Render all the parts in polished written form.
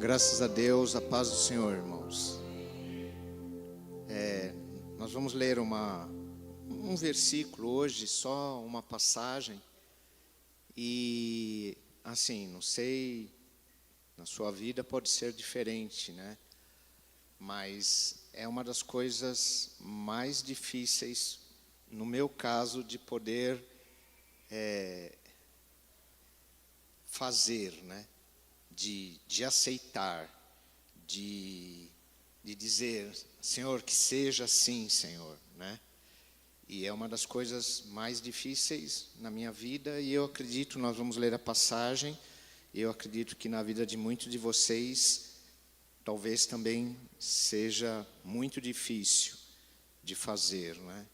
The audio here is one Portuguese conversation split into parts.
Graças a Deus, a paz do Senhor, irmãos. Nós vamos ler um versículo hoje, só uma passagem. E, assim, não sei, na sua vida pode ser diferente, né? Mas é uma das coisas mais difíceis, no meu caso, de poder fazer, né? De aceitar, de dizer, Senhor, que seja assim, Senhor, né? E é uma das coisas mais difíceis na minha vida, e eu acredito, nós vamos ler a passagem, e eu acredito que na vida de muitos de vocês, talvez também seja muito difícil de fazer, né?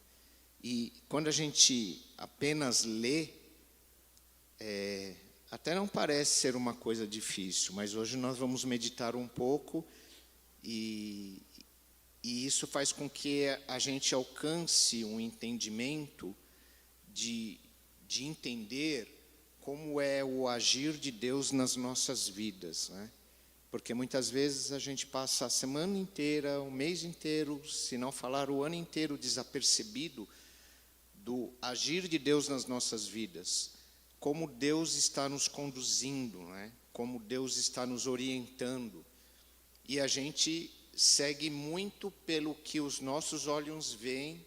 E quando a gente apenas lê, até não parece ser uma coisa difícil, mas hoje nós vamos meditar um pouco e isso faz com que a gente alcance um entendimento de entender como é o agir de Deus nas nossas vidas, né? Porque muitas vezes a gente passa a semana inteira, o mês inteiro, se não falar o ano inteiro, desapercebido do agir de Deus nas nossas vidas. Como Deus está nos conduzindo, né? Como Deus está nos orientando. E a gente segue muito pelo que os nossos olhos veem,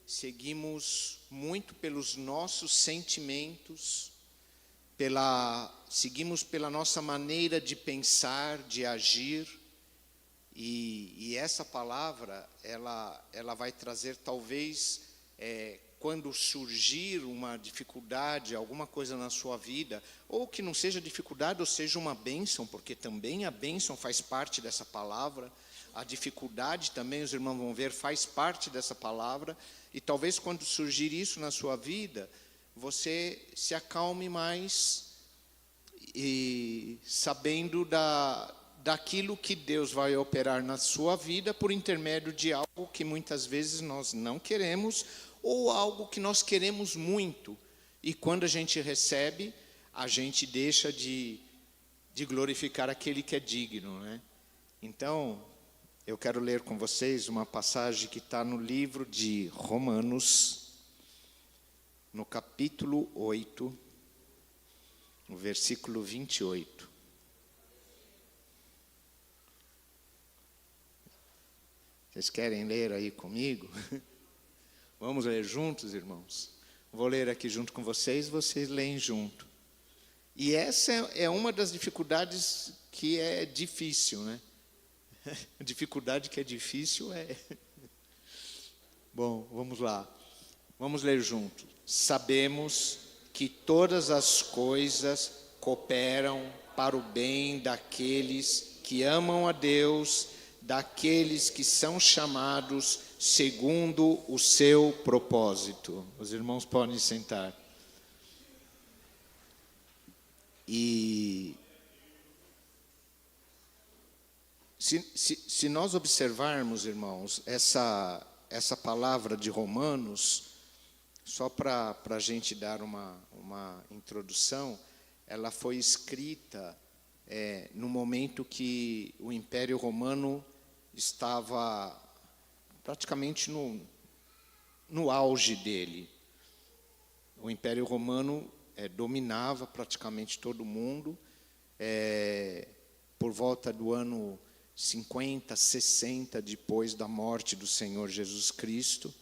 seguimos muito pelos nossos sentimentos, seguimos pela nossa maneira de pensar, de agir. E essa palavra, ela vai trazer talvez... quando surgir uma dificuldade, alguma coisa na sua vida, ou que não seja dificuldade, ou seja uma bênção, porque também a bênção faz parte dessa palavra, a dificuldade também, os irmãos vão ver, faz parte dessa palavra, e talvez quando surgir isso na sua vida, você se acalme mais, e sabendo daquilo que Deus vai operar na sua vida, por intermédio de algo que muitas vezes nós não queremos, ou algo que nós queremos muito, e quando a gente recebe, a gente deixa de glorificar aquele que é digno, né? Então, eu quero ler com vocês uma passagem que está no livro de Romanos, no capítulo 8, no versículo 28. Vocês querem ler aí comigo? Vamos ler juntos, irmãos? Vou ler aqui junto com vocês leem junto. E essa é uma das dificuldades que é difícil, né? A dificuldade que é difícil é... Bom, vamos lá. Vamos ler junto. Sabemos que todas as coisas cooperam para o bem daqueles que amam a Deus, daqueles que são chamados segundo o seu propósito. Os irmãos podem sentar. E se nós observarmos, irmãos, essa palavra de Romanos, só para a gente dar uma introdução, ela foi escrita no momento que o Império Romano estava praticamente no auge dele. O Império Romano dominava praticamente todo mundo, por volta do ano 50, 60, depois da morte do Senhor Jesus Cristo.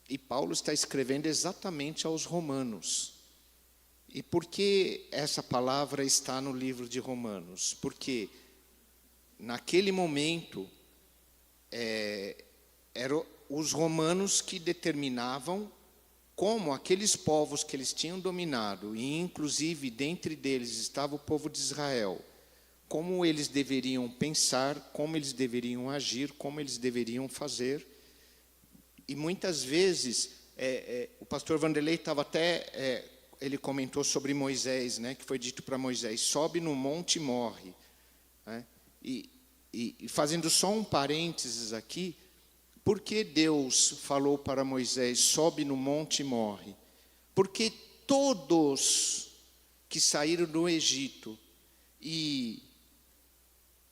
E Paulo está escrevendo exatamente aos romanos. E por que essa palavra está no livro de Romanos? Porque naquele momento eram os romanos que determinavam como aqueles povos que eles tinham dominado, e inclusive dentre deles estava o povo de Israel, como eles deveriam pensar, como eles deveriam agir, como eles deveriam fazer. E muitas vezes, o pastor Vanderlei estava até, ele comentou sobre Moisés, né, que foi dito para Moisés, sobe no monte e morre, né? E fazendo só um parênteses aqui, por que Deus falou para Moisés, sobe no monte e morre? Porque todos que saíram do Egito e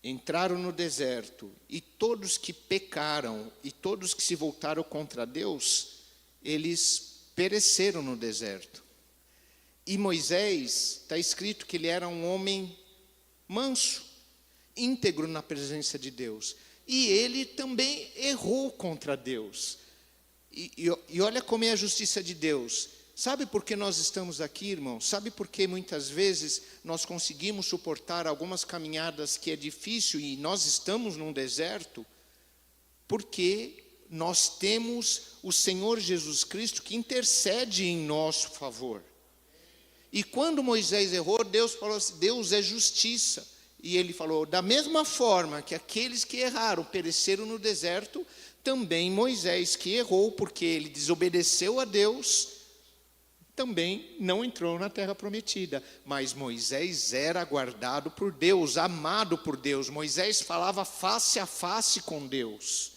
entraram no deserto, e todos que pecaram, e todos que se voltaram contra Deus, eles pereceram no deserto. E Moisés, está escrito que ele era um homem manso, íntegro na presença de Deus. E ele também errou contra Deus. E olha como é a justiça de Deus. Sabe por que nós estamos aqui, irmãos? Sabe por que muitas vezes nós conseguimos suportar algumas caminhadas que é difícil e nós estamos num deserto? Porque nós temos o Senhor Jesus Cristo que intercede em nosso favor. E quando Moisés errou, Deus falou assim, Deus é justiça. E ele falou, da mesma forma que aqueles que erraram pereceram no deserto, também Moisés que errou, porque ele desobedeceu a Deus, também não entrou na terra prometida. Mas Moisés era guardado por Deus, amado por Deus. Moisés falava face a face com Deus.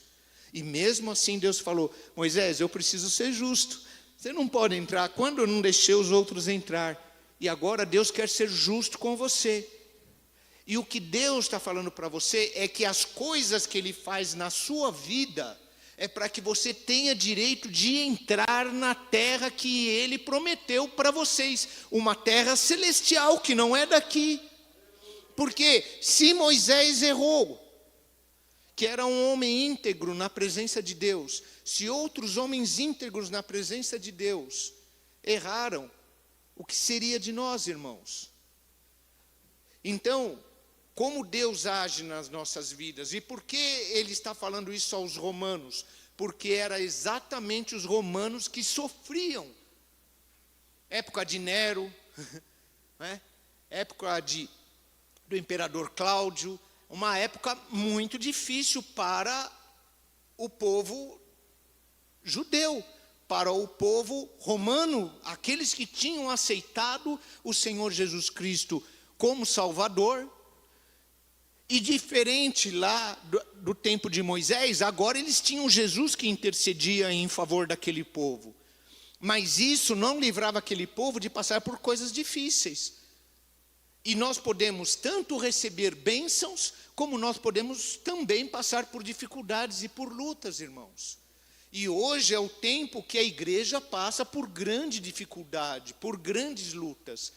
E mesmo assim Deus falou, Moisés, eu preciso ser justo. Você não pode entrar quando eu não deixei os outros entrar. E agora Deus quer ser justo com você. E o que Deus está falando para você é que as coisas que Ele faz na sua vida é para que você tenha direito de entrar na terra que Ele prometeu para vocês. Uma terra celestial que não é daqui. Porque se Moisés errou, que era um homem íntegro na presença de Deus, se outros homens íntegros na presença de Deus erraram, o que seria de nós, irmãos? Então, como Deus age nas nossas vidas? E por que Ele está falando isso aos romanos? Porque era exatamente os romanos que sofriam. Época de Nero, né? Época do imperador Cláudio, uma época muito difícil para o povo judeu, para o povo romano, aqueles que tinham aceitado o Senhor Jesus Cristo como Salvador. E diferente lá do tempo de Moisés, agora eles tinham Jesus que intercedia em favor daquele povo. Mas isso não livrava aquele povo de passar por coisas difíceis. E nós podemos tanto receber bênçãos, como nós podemos também passar por dificuldades e por lutas, irmãos. E hoje é o tempo que a igreja passa por grande dificuldade, por grandes lutas.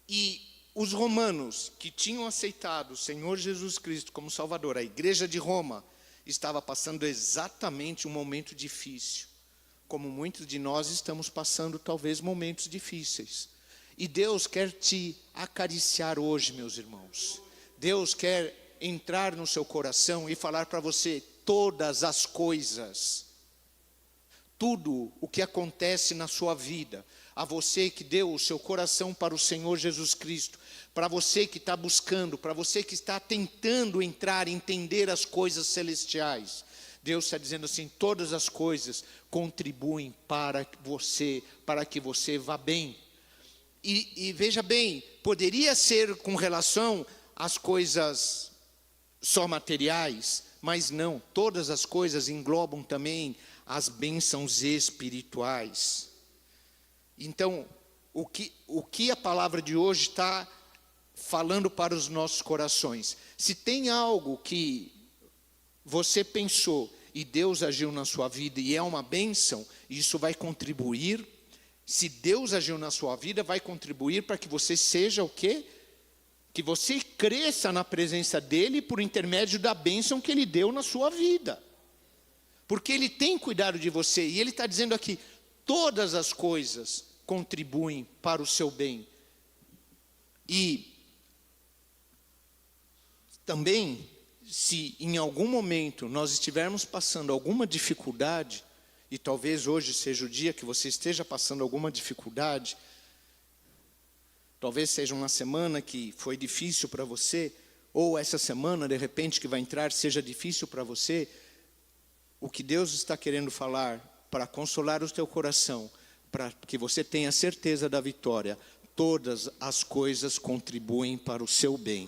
E os romanos que tinham aceitado o Senhor Jesus Cristo como Salvador, a igreja de Roma, estava passando exatamente um momento difícil, como muitos de nós estamos passando talvez momentos difíceis. E Deus quer te acariciar hoje, meus irmãos. Deus quer entrar no seu coração e falar para você todas as coisas, tudo o que acontece na sua vida, a você que deu o seu coração para o Senhor Jesus Cristo, para você que está buscando, para você que está tentando entrar, entender as coisas celestiais. Deus está dizendo assim, todas as coisas contribuem para que você vá bem. E veja bem, poderia ser com relação às coisas só materiais, mas não, todas as coisas englobam também as bênçãos espirituais. Então, o que a palavra de hoje está falando para os nossos corações? Se tem algo que você pensou e Deus agiu na sua vida e é uma bênção, isso vai contribuir. Se Deus agiu na sua vida, vai contribuir para que você seja o quê? Que você cresça na presença dEle por intermédio da bênção que Ele deu na sua vida. Porque Ele tem cuidado de você. E Ele está dizendo aqui, todas as coisas contribuem para o seu bem. E também, se em algum momento nós estivermos passando alguma dificuldade, e talvez hoje seja o dia que você esteja passando alguma dificuldade, talvez seja uma semana que foi difícil para você, ou essa semana, de repente, que vai entrar, seja difícil para você, o que Deus está querendo falar para consolar o teu coração, para que você tenha certeza da vitória, todas as coisas contribuem para o seu bem.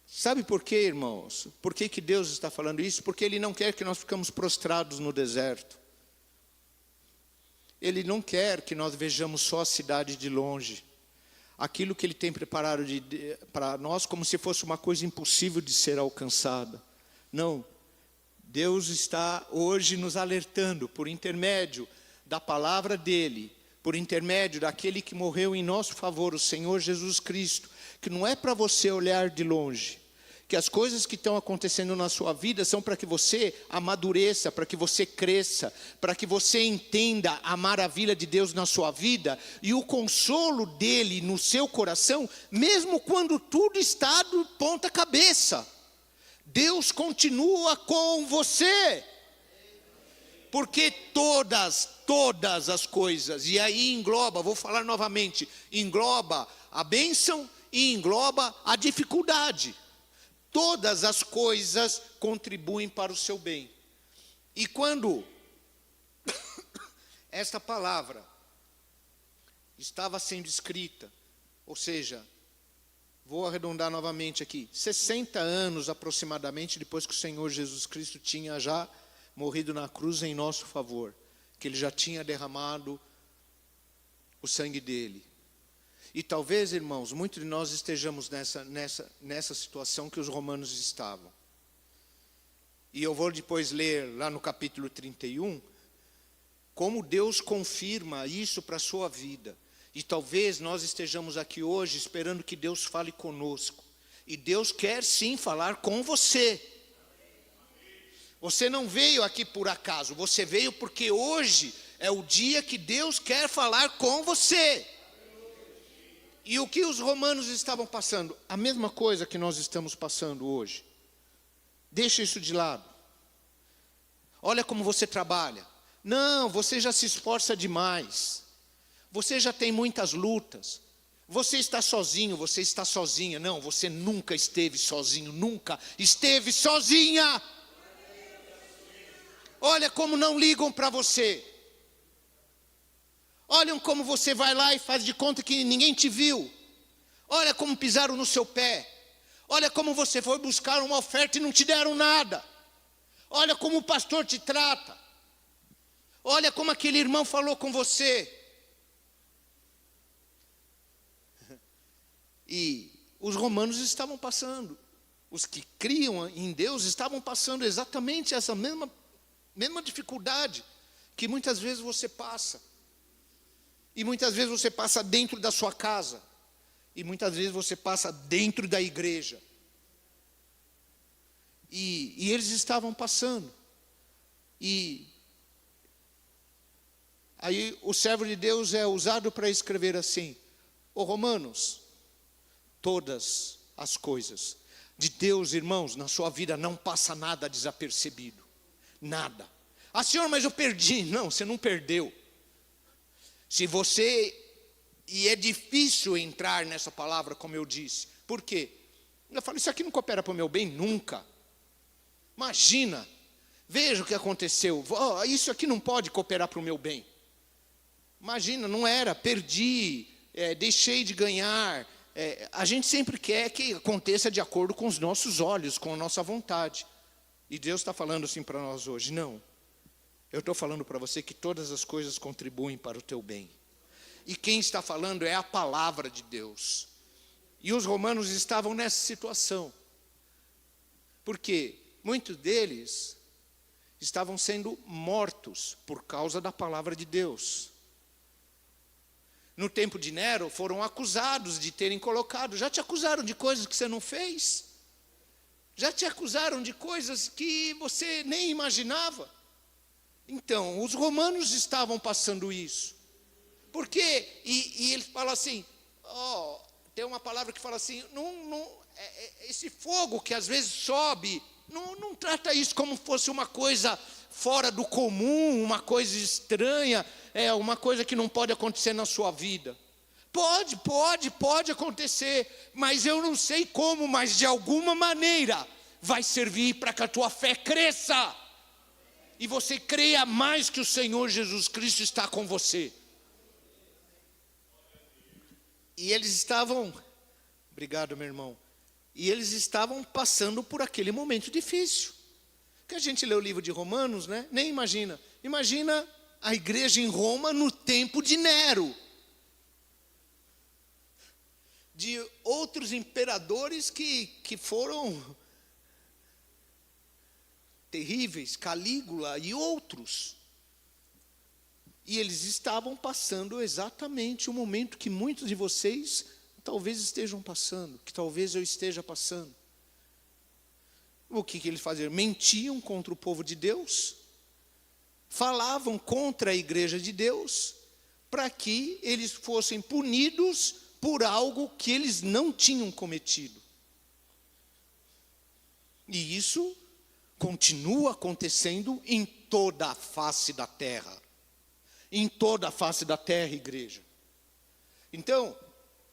Sabe por quê, irmãos? Por que Deus está falando isso? Porque Ele não quer que nós ficamos prostrados no deserto. Ele não quer que nós vejamos só a cidade de longe. aquilo que Ele tem preparado para nós como se fosse uma coisa impossível de ser alcançada. Não. Deus está hoje nos alertando por intermédio da palavra dEle, por intermédio daquele que morreu em nosso favor, o Senhor Jesus Cristo, que não é para você olhar de longe, que as coisas que estão acontecendo na sua vida são para que você amadureça, para que você cresça, para que você entenda a maravilha de Deus na sua vida e o consolo dEle no seu coração, mesmo quando tudo está de ponta cabeça. Deus continua com você. Porque todas as coisas, e aí engloba, vou falar novamente, engloba a bênção e engloba a dificuldade. Todas as coisas contribuem para o seu bem. E quando esta palavra estava sendo escrita, ou seja, vou arredondar novamente aqui, 60 anos aproximadamente depois que o Senhor Jesus Cristo tinha já morrido na cruz em nosso favor, que Ele já tinha derramado o sangue dEle. E talvez, irmãos, muitos de nós estejamos nessa situação que os romanos estavam. E eu vou depois ler lá no capítulo 31, como Deus confirma isso para a sua vida. E talvez nós estejamos aqui hoje esperando que Deus fale conosco. E Deus quer sim falar com você. Você não veio aqui por acaso, você veio porque hoje é o dia que Deus quer falar com você. E o que os romanos estavam passando? A mesma coisa que nós estamos passando hoje. Deixa isso de lado. Olha como você trabalha. Não, você já se esforça demais. Você já tem muitas lutas. Você está sozinho, você está sozinha. Não, você nunca esteve sozinho, nunca esteve sozinha. Olha como não ligam para você. Olhem como você vai lá e faz de conta que ninguém te viu. Olha como pisaram no seu pé. Olha como você foi buscar uma oferta e não te deram nada. Olha como o pastor te trata. Olha como aquele irmão falou com você. E os romanos estavam passando. Os que criam em Deus estavam passando exatamente essa mesma dificuldade que muitas vezes você passa. E muitas vezes você passa dentro da sua casa. E muitas vezes você passa dentro da igreja. E eles estavam passando. E aí o servo de Deus é usado para escrever assim: ô Romanos, todas as coisas de Deus, irmãos, na sua vida não passa nada desapercebido. Nada. Ah, Senhor, mas eu perdi. Não, você não perdeu. Se você, e é difícil entrar nessa palavra, como eu disse. Por quê? Eu falo, isso aqui não coopera para o meu bem nunca. Imagina, veja o que aconteceu. Oh, isso aqui não pode cooperar para o meu bem. Imagina, não era, perdi, deixei de ganhar. A gente sempre quer que aconteça de acordo com os nossos olhos, com a nossa vontade. E Deus está falando assim para nós hoje, não. Eu estou falando para você que todas as coisas contribuem para o teu bem. E quem está falando é a palavra de Deus. E os romanos estavam nessa situação. Porque muitos deles estavam sendo mortos por causa da palavra de Deus. No tempo de Nero, foram acusados de terem colocado. Já te acusaram de coisas que você não fez? Já te acusaram de coisas que você nem imaginava? Então, os romanos estavam passando isso. Por quê? E ele fala assim, tem uma palavra que fala assim, esse fogo que às vezes sobe, não trata isso como fosse uma coisa fora do comum, uma coisa estranha, uma coisa que não pode acontecer na sua vida. Pode acontecer, mas eu não sei como, mas de alguma maneira vai servir para que a tua fé cresça. E você creia mais que o Senhor Jesus Cristo está com você. E eles estavam, obrigado meu irmão, e eles estavam passando por aquele momento difícil. Que a gente lê o livro de Romanos, né? Nem imagina. Imagina a igreja em Roma no tempo de Nero. de outros imperadores que foram terríveis, Calígula e outros. E eles estavam passando exatamente o momento que muitos de vocês talvez estejam passando, que talvez eu esteja passando. O que eles faziam? Mentiam contra o povo de Deus, falavam contra a igreja de Deus, para que eles fossem punidos por algo que eles não tinham cometido. E isso continua acontecendo em toda a face da terra. Em toda a face da terra, igreja. Então,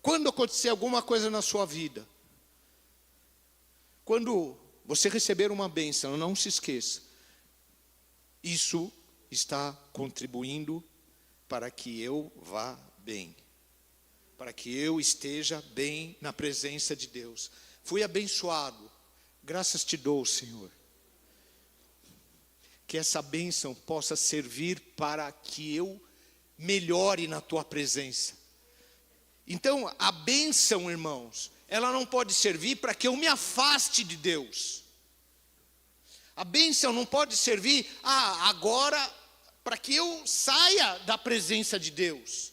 quando acontecer alguma coisa na sua vida, quando você receber uma bênção, não se esqueça, isso está contribuindo para que eu vá bem, para que eu esteja bem na presença de Deus. Fui abençoado, graças te dou, Senhor. Que essa bênção possa servir para que eu melhore na tua presença. Então, a bênção, irmãos, ela não pode servir para que eu me afaste de Deus. A bênção não pode servir agora para que eu saia da presença de Deus,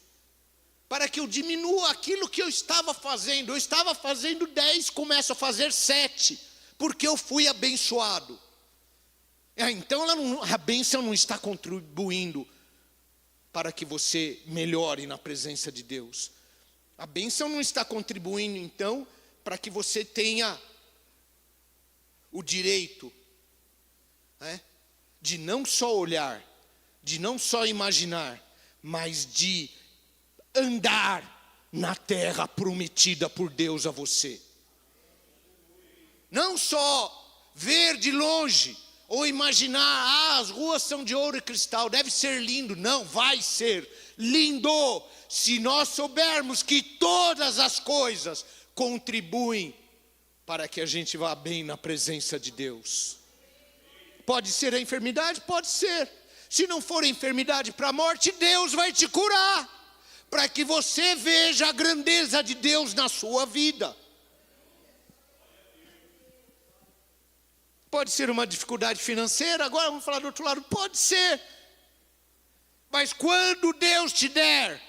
para que eu diminua aquilo que eu estava fazendo. Eu estava fazendo 10, começo a fazer 7, porque eu fui abençoado. Então a bênção não está contribuindo para que você melhore na presença de Deus. A bênção não está contribuindo, então, para que você tenha o direito, de não só olhar, de não só imaginar, mas de andar na terra prometida por Deus a você. Não só ver de longe, ou imaginar, as ruas são de ouro e cristal, deve ser lindo. Não, vai ser lindo, se nós soubermos que todas as coisas contribuem para que a gente vá bem na presença de Deus. Pode ser a enfermidade? Pode ser. Se não for a enfermidade para a morte, Deus vai te curar, para que você veja a grandeza de Deus na sua vida. Pode ser uma dificuldade financeira, agora vamos falar do outro lado, pode ser. Mas quando Deus te der,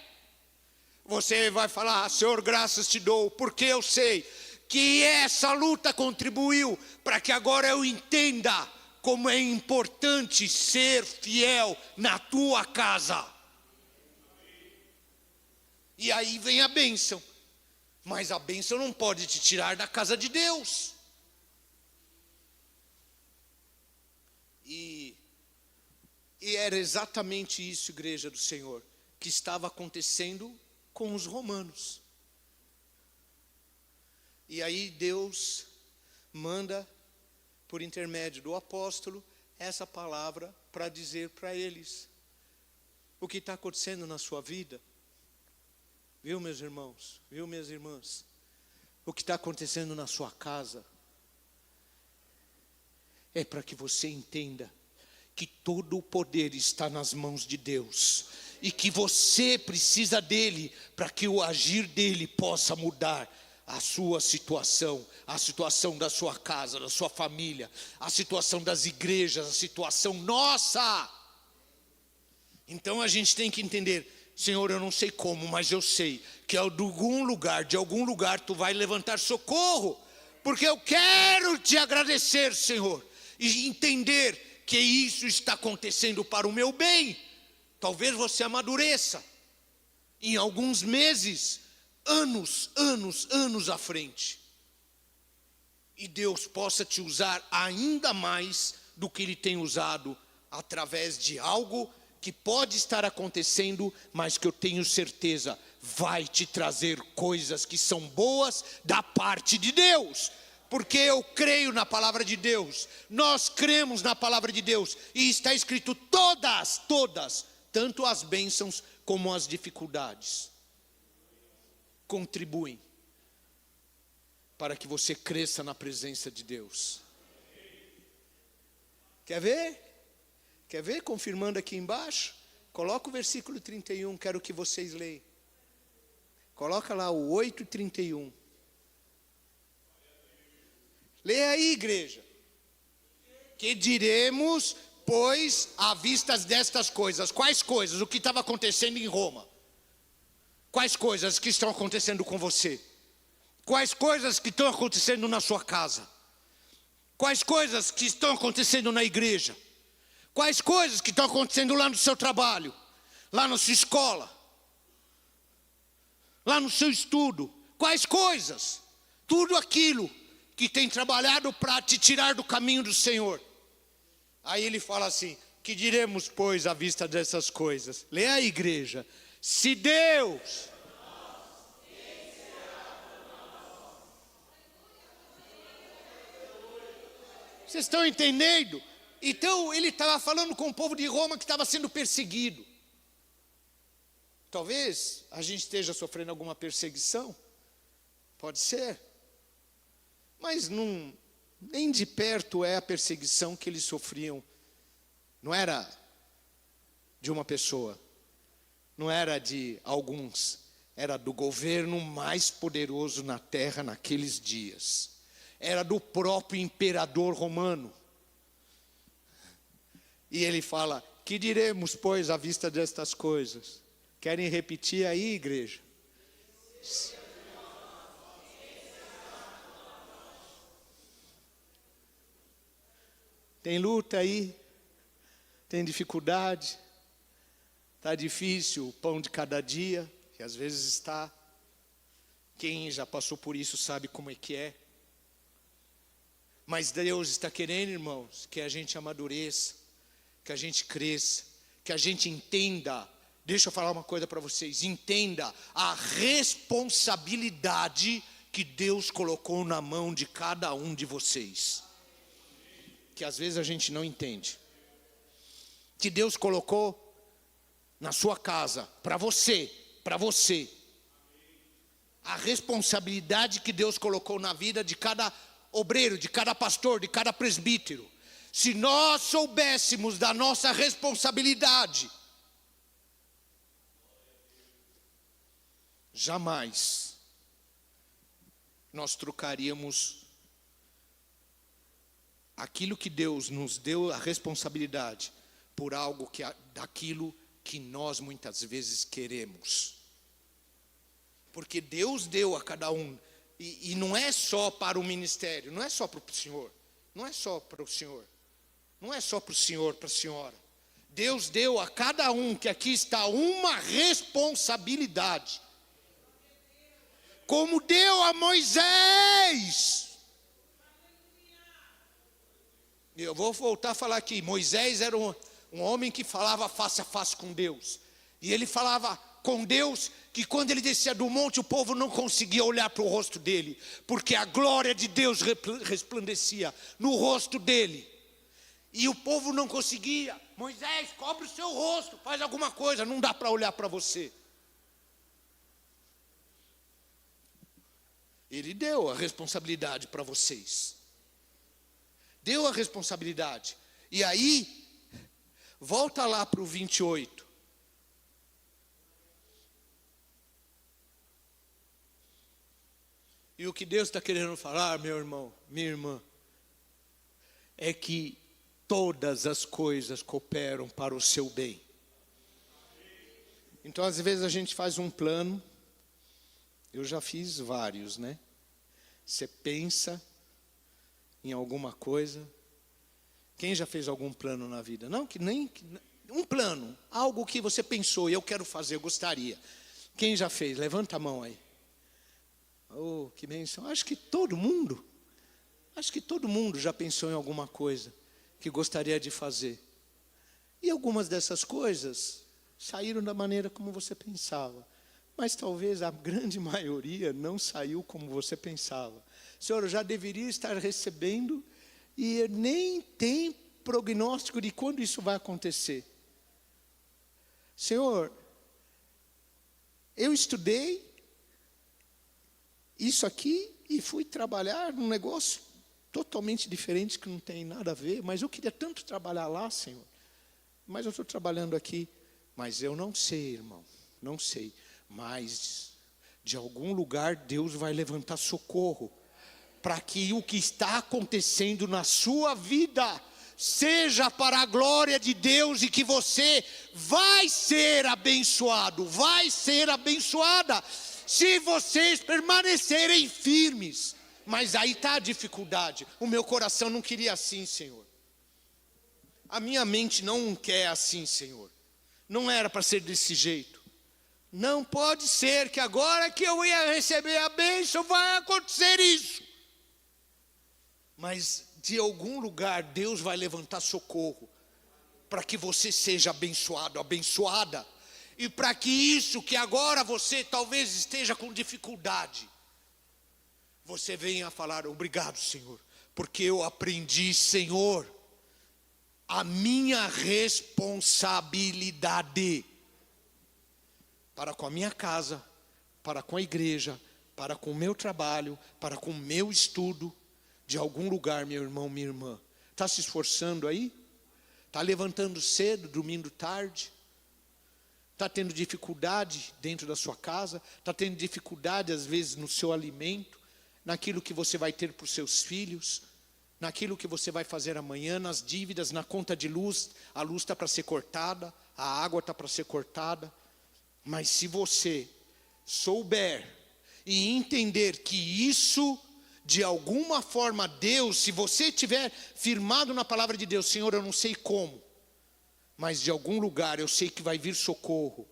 você vai falar, Senhor, graças te dou, porque eu sei que essa luta contribuiu para que agora eu entenda como é importante ser fiel na tua casa. E aí vem a bênção, mas a bênção não pode te tirar da casa de Deus. E era exatamente isso, igreja do Senhor, que estava acontecendo com os romanos. E aí Deus manda, por intermédio do apóstolo, essa palavra para dizer para eles o que está acontecendo na sua vida. Viu, meus irmãos? Viu, minhas irmãs? O que está acontecendo na sua casa é para que você entenda que todo o poder está nas mãos de Deus e que você precisa dele para que o agir dele possa mudar a sua situação, a situação da sua casa, da sua família, a situação das igrejas, a situação nossa. Então a gente tem que entender, Senhor, eu não sei como, mas eu sei que de algum lugar tu vai levantar socorro, porque eu quero te agradecer, Senhor, e entender que isso está acontecendo para o meu bem. Talvez você amadureça em alguns meses, anos à frente, e Deus possa te usar ainda mais do que Ele tem usado, através de algo que pode estar acontecendo, mas que eu tenho certeza vai te trazer coisas que são boas da parte de Deus. Porque eu creio na palavra de Deus, nós cremos na palavra de Deus, e está escrito todas, tanto as bênçãos como as dificuldades, contribuem para que você cresça na presença de Deus. Quer ver? Quer ver? Confirmando aqui embaixo, coloca o versículo 31, quero que vocês leiam. Coloca lá o 8:31. Leia aí, igreja. Que diremos, pois, à vista destas coisas? Quais coisas? O que estava acontecendo em Roma? Quais coisas que estão acontecendo com você? Quais coisas que estão acontecendo na sua casa? Quais coisas que estão acontecendo na igreja? Quais coisas que estão acontecendo lá no seu trabalho? Lá na sua escola? Lá no seu estudo? Quais coisas? Tudo aquilo que tem trabalhado para te tirar do caminho do Senhor. Aí ele fala assim: que diremos, pois, à vista dessas coisas? Leia a igreja. Se Deus... Vocês estão entendendo? Então ele estava falando com o povo de Roma que estava sendo perseguido. Talvez a gente esteja sofrendo alguma perseguição. Pode ser. Mas nem de perto é a perseguição que eles sofriam. Não era de uma pessoa. Não era de alguns. Era do governo mais poderoso na terra naqueles dias. Era do próprio imperador romano. E ele fala: que diremos, pois, à vista destas coisas? Querem repetir aí, igreja? Tem luta aí? Tem dificuldade? Está difícil o pão de cada dia? Que às vezes está. Quem já passou por isso sabe como é que é. Mas Deus está querendo, irmãos, que a gente amadureça, que a gente cresça, que a gente entenda. Deixa eu falar uma coisa para vocês. Entenda a responsabilidade que Deus colocou na mão de cada um de vocês. Que às vezes a gente não entende. Que Deus colocou na sua casa, para você. A responsabilidade que Deus colocou na vida de cada obreiro, de cada pastor, de cada presbítero. Se nós soubéssemos da nossa responsabilidade, jamais nós trocaríamos aquilo que Deus nos deu a responsabilidade por algo daquilo que nós muitas vezes queremos. Porque Deus deu a cada um, e não é só para o ministério, não é só para o senhor, não é só para o senhor, não é só para o senhor, para a senhora. Deus deu a cada um que aqui está uma responsabilidade. Como deu a Moisés. E eu vou voltar a falar aqui. Moisés era um homem que falava face a face com Deus. E ele falava com Deus que quando ele descia do monte, o povo não conseguia olhar para o rosto dele, porque a glória de Deus resplandecia no rosto dele. E o povo não conseguia. Moisés, cobre o seu rosto, faz alguma coisa, não dá para olhar para você. Ele deu a responsabilidade para vocês. Deu a responsabilidade. E aí, volta lá para o 28. E o que Deus está querendo falar, meu irmão, minha irmã, é que todas as coisas cooperam para o seu bem. Então, às vezes a gente faz um plano. Eu já fiz vários, né? Você pensa em alguma coisa. Quem já fez algum plano na vida? Não, um plano, algo que você pensou, eu quero fazer, eu gostaria. Quem já fez? Levanta a mão aí. Oh, que bênção. Acho que todo mundo já pensou em alguma coisa que gostaria de fazer. E algumas dessas coisas saíram da maneira como você pensava. Mas talvez a grande maioria não saiu como você pensava. Senhor, eu já deveria estar recebendo e nem tem prognóstico de quando isso vai acontecer. Senhor, eu estudei isso aqui e fui trabalhar num negócio totalmente diferente que não tem nada a ver, mas eu queria tanto trabalhar lá, Senhor. Mas eu estou trabalhando aqui, mas eu não sei, irmão, não sei. Mas de algum lugar Deus vai levantar socorro, para que o que está acontecendo na sua vida seja para a glória de Deus, e que você vai ser abençoado, vai ser abençoada, se vocês permanecerem firmes. Mas aí está a dificuldade. O meu coração não queria assim, Senhor. A minha mente não quer assim, Senhor. Não era para ser desse jeito. Não pode ser que agora que eu ia receber a bênção vai acontecer isso. Mas de algum lugar Deus vai levantar socorro, para que você seja abençoado, abençoada. E para que isso que agora você talvez esteja com dificuldade, você venha a falar: obrigado, Senhor, porque eu aprendi, Senhor, a minha responsabilidade para com a minha casa, para com a igreja, para com o meu trabalho, para com o meu estudo. De algum lugar, meu irmão, minha irmã, está se esforçando aí? Está levantando cedo, dormindo tarde? Está tendo dificuldade dentro da sua casa? Está tendo dificuldade às vezes no seu alimento, naquilo que você vai ter para os seus filhos, naquilo que você vai fazer amanhã, nas dívidas, na conta de luz? A luz está para ser cortada, a água está para ser cortada. Mas se você souber e entender que isso, de alguma forma, Deus, se você estiver firmado na palavra de Deus: Senhor, eu não sei como, mas de algum lugar eu sei que vai vir socorro,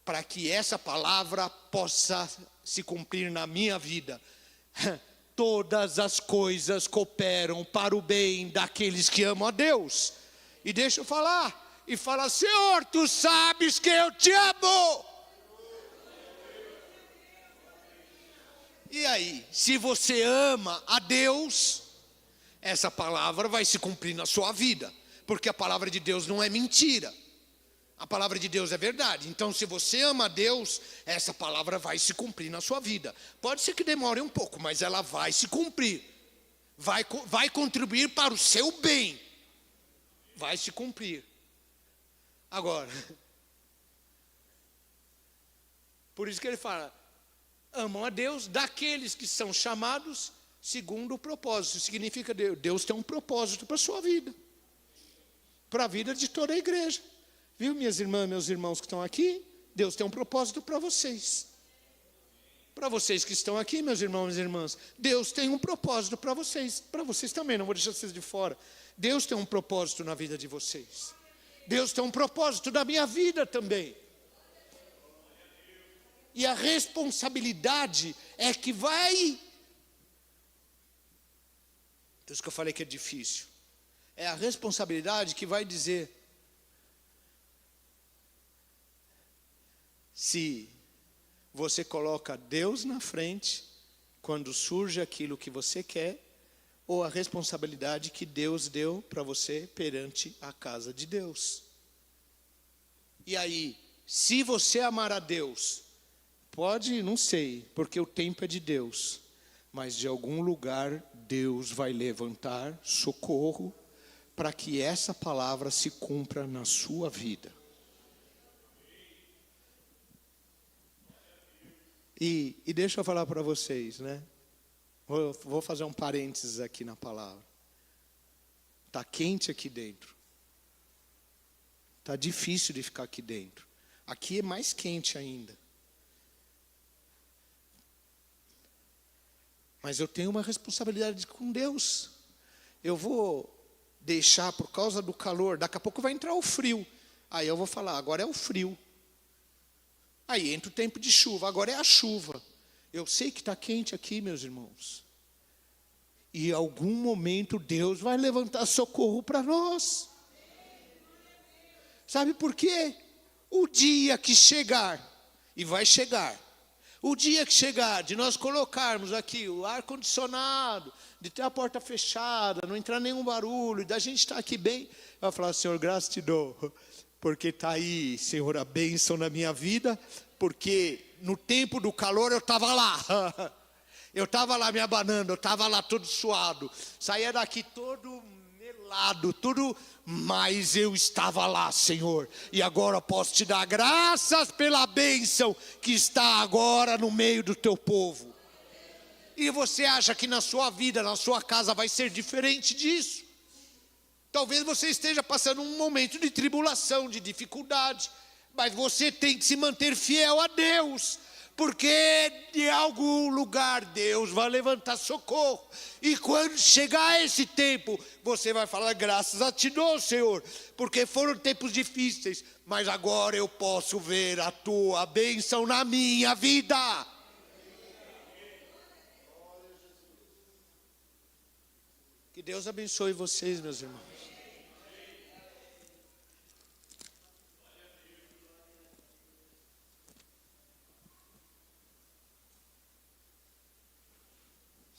para que essa palavra possa se cumprir na minha vida. Todas as coisas cooperam para o bem daqueles que amam a Deus. E deixa eu falar, e fala: Senhor, tu sabes que eu te amo. E aí, se você ama a Deus, essa palavra vai se cumprir na sua vida, porque a palavra de Deus não é mentira, a palavra de Deus é verdade. Então, se você ama a Deus, essa palavra vai se cumprir na sua vida. Pode ser que demore um pouco, mas ela vai se cumprir, vai contribuir para o seu bem, vai se cumprir. Agora, por isso que ele fala: amam a Deus daqueles que são chamados segundo o propósito. Significa Deus tem um propósito para a sua vida, para a vida de toda a igreja. Viu, minhas irmãs, meus irmãos que estão aqui? Deus tem um propósito para vocês. Para vocês que estão aqui, meus irmãos e minhas irmãs, Deus tem um propósito para vocês. Para vocês também, não vou deixar vocês de fora. Deus tem um propósito na vida de vocês. Deus tem um propósito na minha vida também. E a responsabilidade é que vai... Por isso que eu falei que é difícil. É a responsabilidade que vai dizer se você coloca Deus na frente quando surge aquilo que você quer, ou a responsabilidade que Deus deu para você perante a casa de Deus. E aí, se você amar a Deus, pode, não sei, porque o tempo é de Deus, mas de algum lugar Deus vai levantar socorro para que essa palavra se cumpra na sua vida. E deixa eu falar para vocês, né? Vou fazer um parênteses aqui na palavra. Está quente aqui dentro. Está difícil de ficar aqui dentro. Aqui é mais quente ainda. Mas eu tenho uma responsabilidade com Deus. Eu vou deixar por causa do calor. Daqui a pouco vai entrar o frio. Aí eu vou falar: agora é o frio. Aí entra o tempo de chuva, agora é a chuva. Eu sei que está quente aqui, meus irmãos. E em algum momento Deus vai levantar socorro para nós. Sabe por quê? O dia que chegar, e vai chegar, o dia que chegar de nós colocarmos aqui o ar-condicionado, de ter a porta fechada, não entrar nenhum barulho, da gente estar aqui bem, vai falar: Senhor, graças te dou, porque está aí, Senhor, a bênção na minha vida, porque no tempo do calor eu estava lá, eu estava lá me abanando, eu estava lá todo suado, saía daqui todo lado, tudo, mas eu estava lá, Senhor, e agora posso te dar graças pela bênção que está agora no meio do teu povo. E você acha que na sua vida, na sua casa vai ser diferente disso? Talvez você esteja passando um momento de tribulação, de dificuldade, mas você tem que se manter fiel a Deus, porque de algum lugar Deus vai levantar socorro. E quando chegar esse tempo, você vai falar: graças a ti dou, Senhor, porque foram tempos difíceis, mas agora eu posso ver a tua bênção na minha vida. Que Deus abençoe vocês, meus irmãos.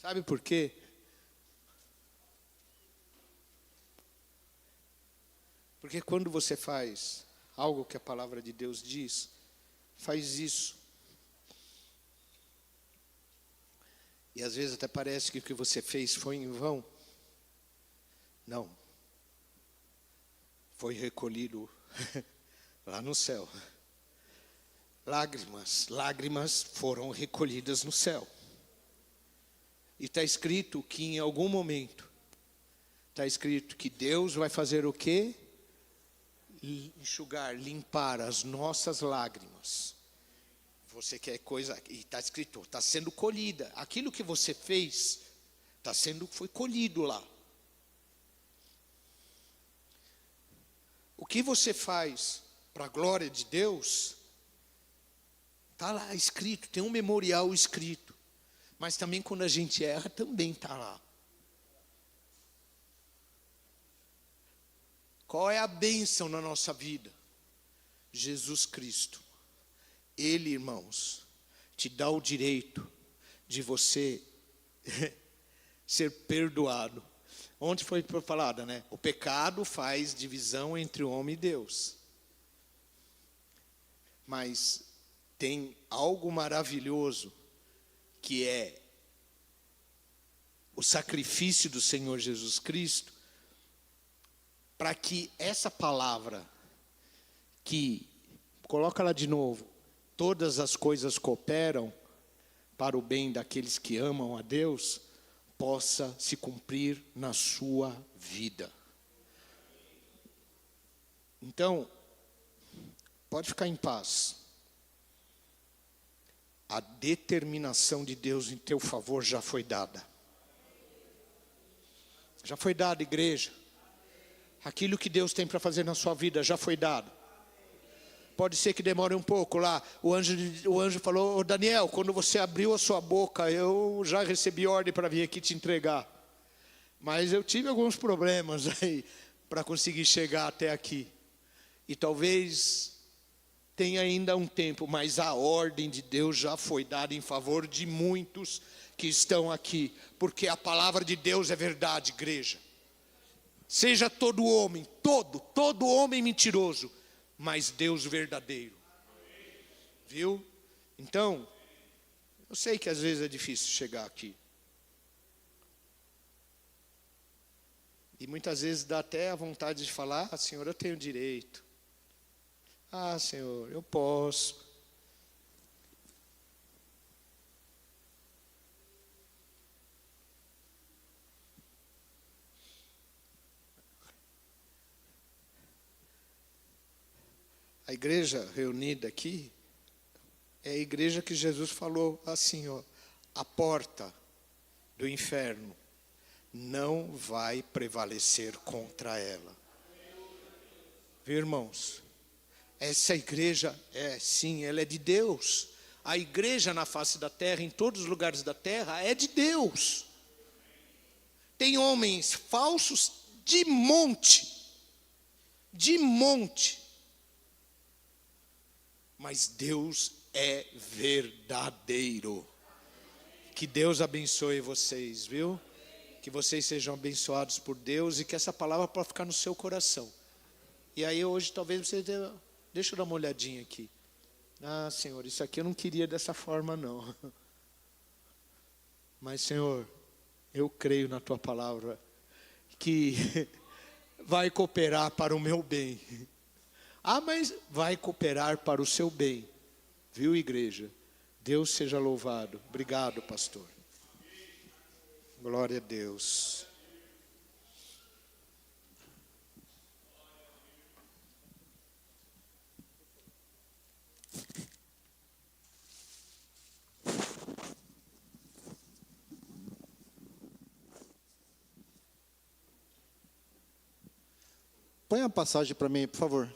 Sabe por quê? Porque quando você faz algo que a palavra de Deus diz, faz isso. E às vezes até parece que o que você fez foi em vão. Não. Foi recolhido lá no céu. Lágrimas foram recolhidas no céu. E está escrito que em algum momento, está escrito que Deus vai fazer o quê? Enxugar, limpar as nossas lágrimas. Você quer coisa, e está escrito, está sendo colhida. Aquilo que você fez, foi colhido lá. O que você faz para a glória de Deus, está lá escrito, tem um memorial escrito. Mas também quando a gente erra, também está lá. Qual é a bênção na nossa vida? Jesus Cristo. Ele, irmãos, te dá o direito de você ser perdoado. Ontem foi falado, né? O pecado faz divisão entre o homem e Deus. Mas tem algo maravilhoso, que é o sacrifício do Senhor Jesus Cristo, para que essa palavra, que, coloca lá de novo, todas as coisas cooperam para o bem daqueles que amam a Deus, possa se cumprir na sua vida. Então, pode ficar em paz. A determinação de Deus em teu favor já foi dada. Já foi dada, igreja. Aquilo que Deus tem para fazer na sua vida já foi dado. Pode ser que demore um pouco lá. O anjo falou: Daniel, quando você abriu a sua boca, eu já recebi ordem para vir aqui te entregar. Mas eu tive alguns problemas aí para conseguir chegar até aqui. E talvez tem ainda um tempo, mas a ordem de Deus já foi dada em favor de muitos que estão aqui, porque a palavra de Deus é verdade, igreja. Seja todo homem, todo homem mentiroso, mas Deus verdadeiro. Viu? Então, eu sei que às vezes é difícil chegar aqui. E muitas vezes dá até a vontade de falar: Senhor, eu tenho direito. Senhor, eu posso. A igreja reunida aqui é a igreja que Jesus falou assim, a porta do inferno não vai prevalecer contra ela. Viu, irmãos? Essa igreja sim, ela é de Deus. A igreja na face da terra, em todos os lugares da terra, é de Deus. Tem homens falsos de monte. Mas Deus é verdadeiro. Que Deus abençoe vocês, viu? Que vocês sejam abençoados por Deus e que essa palavra possa ficar no seu coração. E aí hoje talvez você tenha... Deixa eu dar uma olhadinha aqui. Senhor, isso aqui eu não queria dessa forma não. Mas, Senhor, eu creio na Tua palavra que vai cooperar para o meu bem. Ah, mas vai cooperar para o seu bem. Viu, igreja? Deus seja louvado. Obrigado, pastor. Glória a Deus. Põe a passagem para mim, por favor.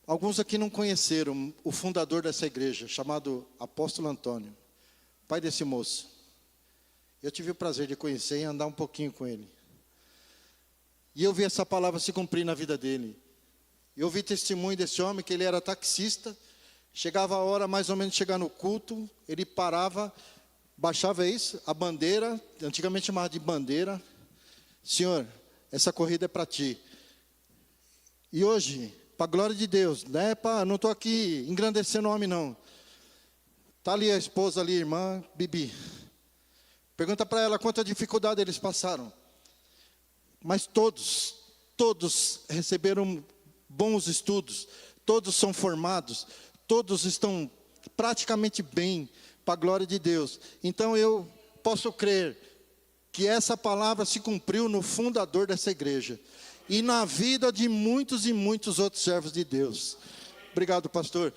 Alguns aqui não conheceram o fundador dessa igreja, chamado Apóstolo Antônio, pai desse moço. Eu tive o prazer de conhecer e andar um pouquinho com ele. E eu vi essa palavra se cumprir na vida dele. Eu vi testemunho desse homem, que ele era taxista. Chegava a hora mais ou menos de chegar no culto, ele parava, baixava isso, a bandeira, antigamente chamava de bandeira. Senhor, essa corrida é para ti. E hoje, para a glória de Deus, não estou aqui engrandecendo o homem não. Está ali a esposa ali, irmã Bibi. Pergunta para ela quanta dificuldade eles passaram. Mas todos receberam bons estudos, todos são formados, todos estão praticamente bem, para a glória de Deus. Então eu posso crer que essa palavra se cumpriu no fundador dessa igreja e na vida de muitos e muitos outros servos de Deus. Obrigado, pastor.